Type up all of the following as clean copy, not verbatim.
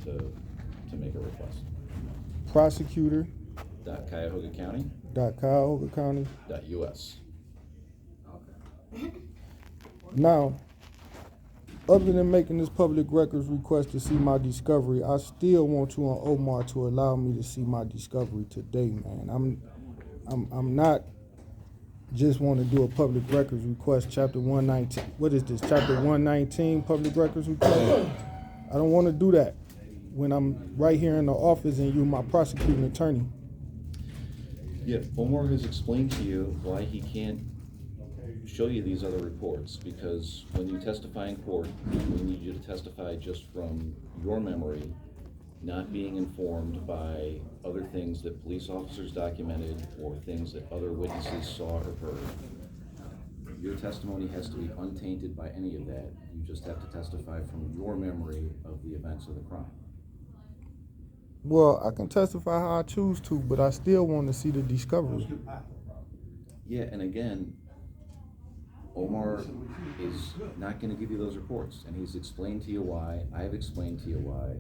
to make a request. Prosecutor. Cuyahoga County. Cuyahoga County. .us. Now, other than making this public records request to see my discovery, I still want you and Omar to allow me to see my discovery today, man. I'm not just want to do a public records request, chapter 119. What is this, chapter 119 public records request? I don't want to do that when I'm right here in the office and you're my prosecuting attorney. Yeah, Omar has explained to you why he can't show you these other reports, because when you testify in court, we need you to testify just from your memory, not being informed by other things that police officers documented or things that other witnesses saw or heard. Your testimony has to be untainted by any of that. You just have to testify from your memory of the events of the crime. Well, I can testify how I choose to, but I still want to see the discovery. Yeah, and again, Omar is not going to give you those reports, and he's explained to you why. I've explained to you why.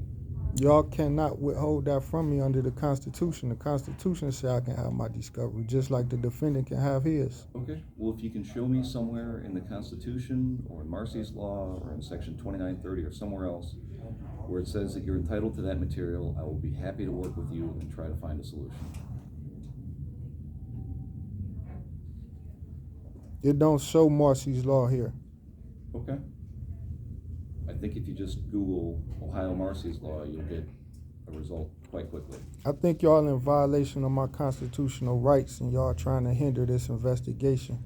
Y'all cannot withhold that from me under the Constitution. The Constitution says I can have my discovery, just like the defendant can have his. Okay, well, if you can show me somewhere in the Constitution or in Marcy's Law or in Section 2930 or somewhere else where it says that you're entitled to that material, I will be happy to work with you and try to find a solution. It don't show Marcy's Law here. Okay. I think if you just Google Ohio Marcy's Law, you'll get a result quite quickly. I think y'all in violation of my constitutional rights and y'all trying to hinder this investigation.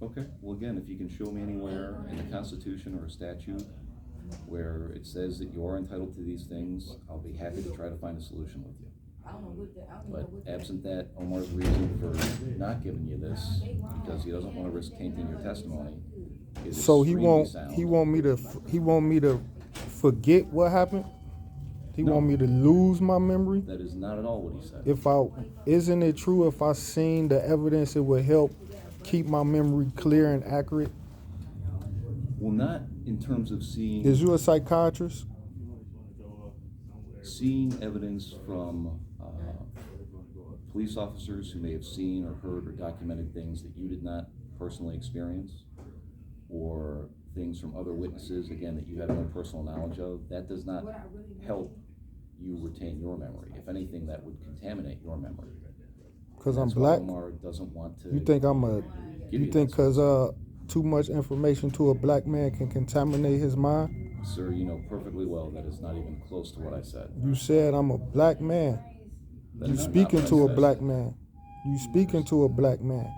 Okay, well again, if you can show me anywhere in the Constitution or a statute where it says that you're entitled to these things, I'll be happy to try to find a solution with you. But absent that, Omar's reason for not giving you this, because he doesn't want to risk tainting your testimony, is so extremely sound. he want me to forget what happened? He want me to lose my memory? That is not at all what he said. Isn't it true if I seen the evidence it would help keep my memory clear and accurate? Well, not in terms of seeing... Is you a psychiatrist? Seeing evidence from police officers who may have seen or heard or documented things that you did not personally experience, or things from other witnesses, again, that you have no personal knowledge of, that does not help you retain your memory. If anything, that would contaminate your memory. Because I'm black? Omar doesn't want to... You think because too much information to a black man can contaminate his mind? Sir, you know perfectly well that is not even close to what I said. You said I'm a black man. You speaking to a black man. You speaking to a black man.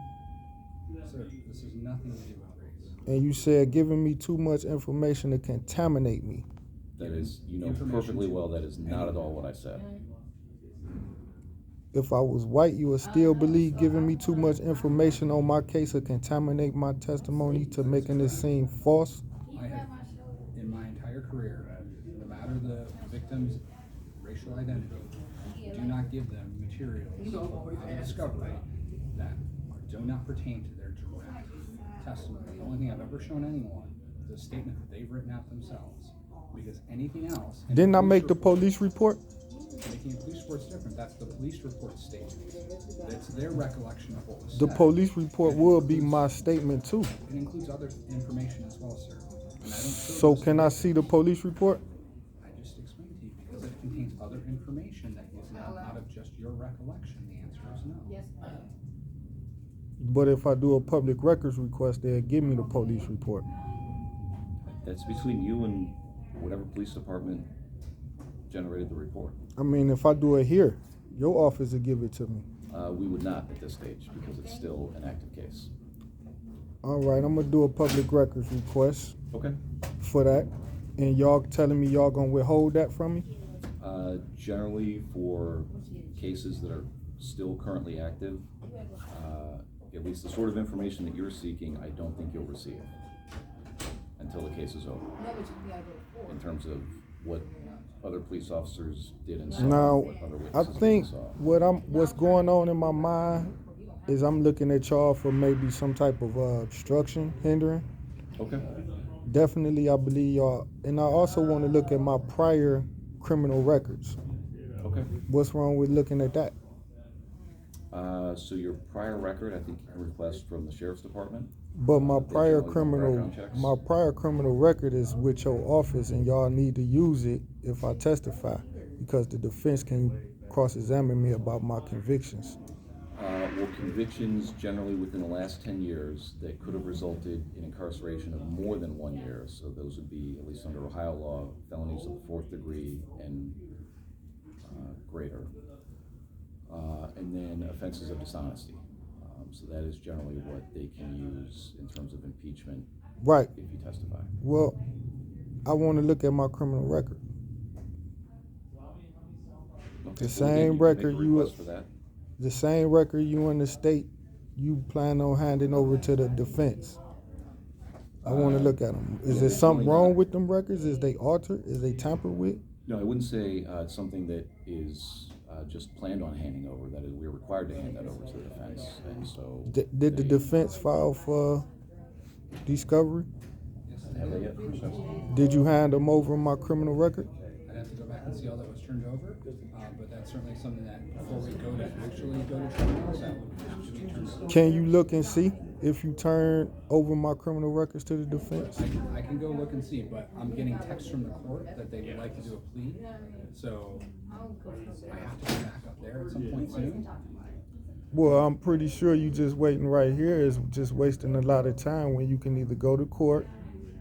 Sir, this is nothing to do with race. And you said giving me too much information to contaminate me. That is, you know perfectly well that is not at all what I said. If I was white, you would still believe giving me too much information on my case would contaminate my testimony to making it seem false? I have, in my entire career, no matter the victim's racial identity, do not give them materials of discovery that do not pertain to their direct testimony. The only thing I've ever shown anyone is a statement that they've written out themselves. Because anything else... Didn't I make the police report? Making a police report's different. That's the police report statement. That's their recollection of what was said. The police report will be my statement too. It includes other information as well, sir. And I don't So can I see the police report? I just explained to you because it contains other information that is not out of just your recollection. The answer is no. Yes. But if I do a public records request, they'll give me the police report. That's between you and whatever police department generated the report. I mean, if I do it here, your office will give it to me. We would not at this stage because it's still an active case. All right, I'm going to do a public records request Okay. for that. And y'all telling me y'all going to withhold that from me? Generally, for cases that are still currently active, at least the sort of information that you're seeking, I don't think you'll receive until the case is over. In terms of what other police officers did and saw. Now, what other I witnesses think saw. what's going on in my mind is I'm looking at y'all for maybe some type of obstruction, hindering. Okay. Definitely, I believe y'all. And I also want to look at my prior criminal records. Okay. What's wrong with looking at that? So your prior record, I think you can request from the sheriff's department. But my They prior generally run criminal, background checks. my prior criminal record is with your office, and y'all need to use it if I testify, because the defense can cross-examine me about my convictions. Well, convictions generally within the last 10 years that could have resulted in incarceration of more than 1 year. So those would be, at least under Ohio law, felonies of the 4th degree and greater. And then offenses of dishonesty. So that is generally what they can use in terms of impeachment Right. if you testify. Well, I want to look at my criminal record. Okay. The same record you, for that. the same record you in the state, you plan on handing over to the defense. I want to look at them. Is there something wrong with them records? Is they altered? Is they tampered with? No, I wouldn't say it's something that is just planned on handing over. That is, we're required to hand that over to the defense, and so. Did the defense file for discovery? Have they yet? Did you hand them over my criminal record? I'd have to go back and see all that was turned over, but that's certainly something that before we go to actually go to trial, that would have to be turned over. Can you look and see if you turn over my criminal records to the defense? I can go look and see, but I'm getting texts from the court that they would like to do a plea, so I have to go back up there at some point soon. Well, I'm pretty sure you just waiting right here is just wasting a lot of time when you can either go to court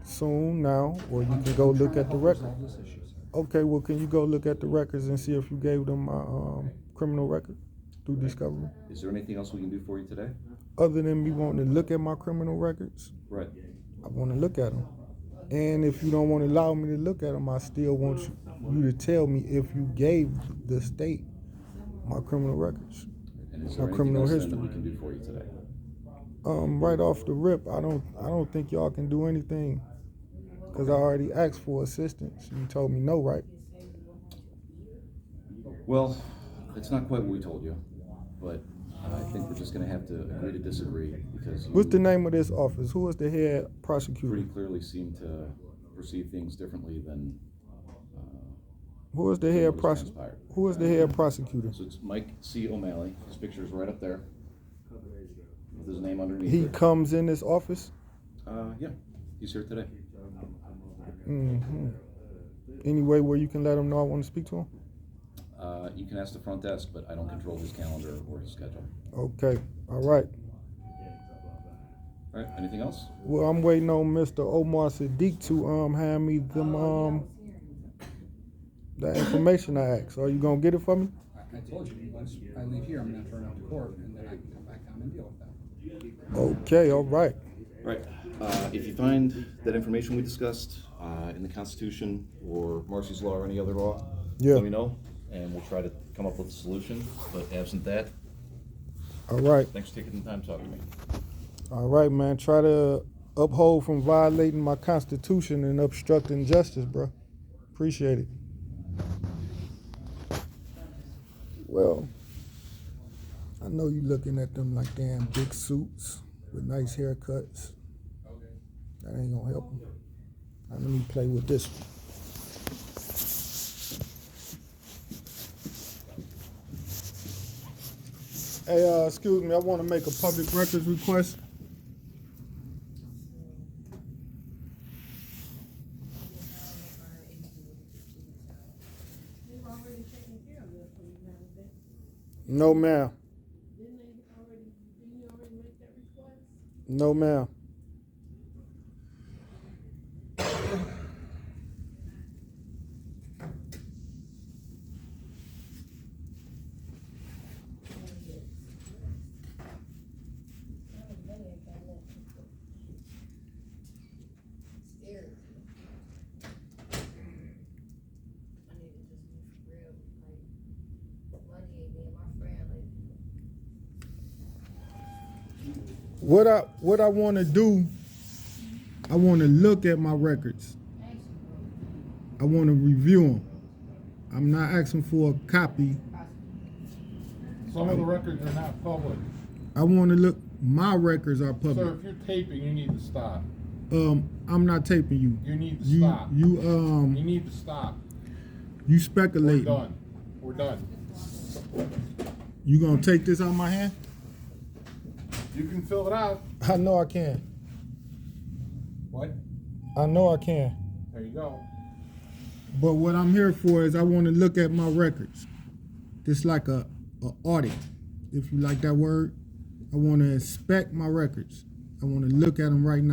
soon now, or you can go look at the record. Resolve this issue, sir. Okay, well, can you go look at the records and see if you gave them my criminal record through discovery? Is there anything else we can do for you today? Other than me wanting to look at my criminal records, Right. I want to look at them. And if you don't want to allow me to look at them, I still want you to tell me if you gave the state my criminal records. And is My there anything criminal else then history. that we can do for you today? Right off the rip, I don't think y'all can do anything, because I already asked for assistance. You told me no, right? Well, it's not quite what we told you, but I think we're just going to have to agree to disagree because you What's the name of this office? Who is the head prosecutor? pretty clearly seem to perceive things differently than Who is the what head has prosecutor? transpired. Who is the head prosecutor? So it's Mike C. O'Malley. His picture is right up there with his name underneath He it. comes in this office? Yeah, he's here today. Mm-hmm. Any way where you can let him know I want to speak to him? You can ask the front desk, but I don't control his calendar or his schedule. Okay, all right. All right, anything else? Well, I'm waiting on Mr. Omar Sadiq to hand me them the information I asked. Are you gonna get it for me? I told you, once I leave here, I'm gonna turn up to court, and then I can come back down and deal with that. Okay, all right. Right. If you find that information we discussed in the Constitution or Marcy's Law or any other law, Yeah. let me know, and we'll try to come up with a solution. But absent that, All right. thanks for taking the time to talk to me. All right, man. Try to uphold from violating my Constitution and obstructing justice, bro. Appreciate it. Well, I know you looking at them like damn big suits with nice haircuts. That ain't gonna help them. Now, let me play with this one. Hey, excuse me, I want to make a public records request. No, ma'am. No, ma'am. What I want to do, I want to look at my records. I want to review them. I'm not asking for a copy. Some of the records are not public. I want to look. My records are Sir, public. if you're taping, you need to stop. I'm not taping you. You need to You stop. you You need to stop. You We're speculating. done. We're done. You gonna take this out of my hand? You can fill it out. I know I can. What? I know I can. There you go. But what I'm here for is I want to look at my records. Just like a audit, if you like that word. I want to inspect my records. I want to look at them right now.